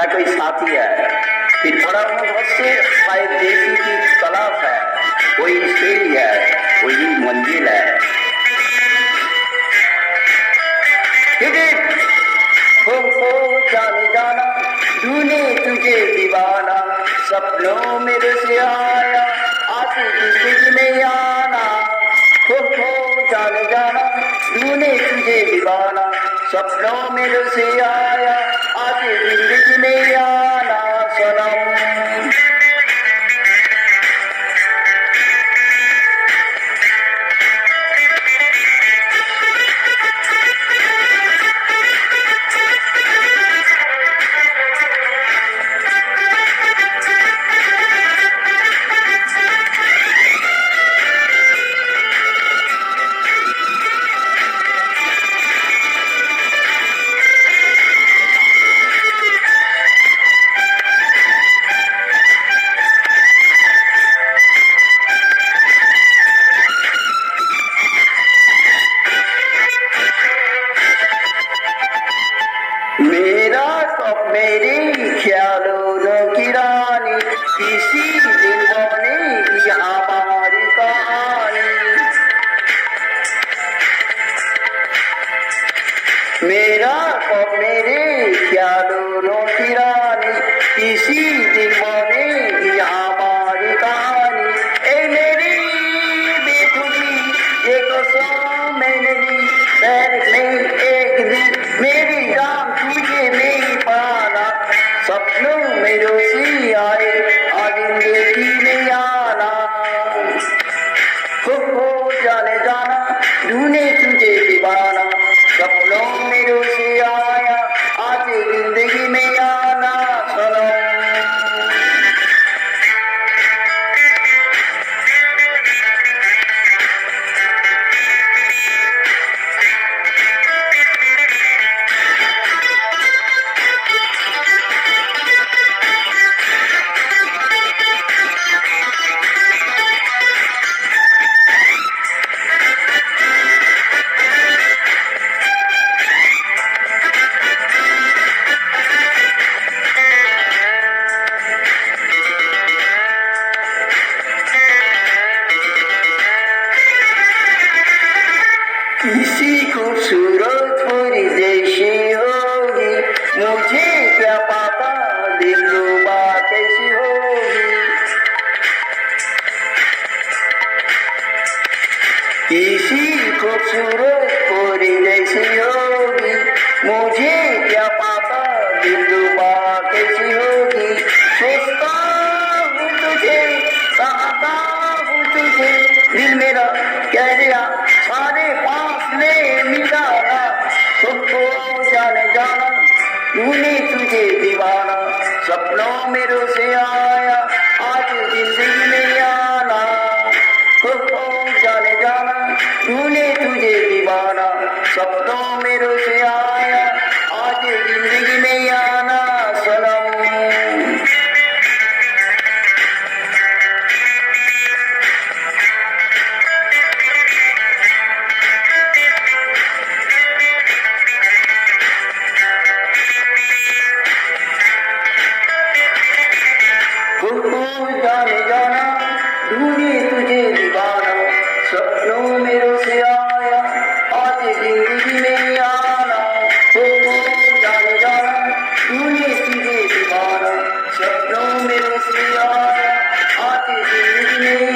कोई साथी है कि थोड़ा बहुत से शायद देसी की तलाश है, कोई सीढ़ी है, कोई मंजिल है। खो जाने जाना ढूंढे तुझे दीवाना, सपनों में से आया आज जिंदगी में आना। खो जाने जाना ढूंढे तुझे दीवाना, सपनों में से आया आज जिंदगी में आना सनम। मेरी ख्यालों की रानी किसी दिन बनेगी हमारी कहानी। मेरे ख्यालों की रानी किसी दिन बनेगी हमारी कहानी। ए मेरी बेखुदी ये कसम मैंने ली, नहीं एक दिन मेरी जान तुझे नहीं पाना। सपनों में रोसी आए जिंदगी में आना। खो जाने जाना ढूंढे तुझे दीवाना, सपनों में रोसी आया आज जिंदगी में आना सनम। किसी खूबसूरत पूरी जैसी होगी, मुझे क्या पता दिलरुबा कैसी होगी। किसी खूबसूरत पूरी जैसी होगी, मुझे क्या पता दिलरुबा कैसी होगी। सोचता हूँ तुझे, चाहता हूँ तुझे, दिल मेरा कह दिया सारे फासले मिटाना। खो जाने जाना ढूंढे तुझे दीवाना, सपनों में रोसे आया आज जिंदगी में आना। खो जाने जाना ढूंढे तुझे दीवाना, सपनों में रोसे आया आज जिंदगी में आना सनम। जाने जाना ढूंढे तुझे दीवाना, सपनों में रोसे आया आज जिंदगी में आना। जाने जाना ढूंढे तुझे दीवाना, सपनों में रोसे आया आज जिंदगी में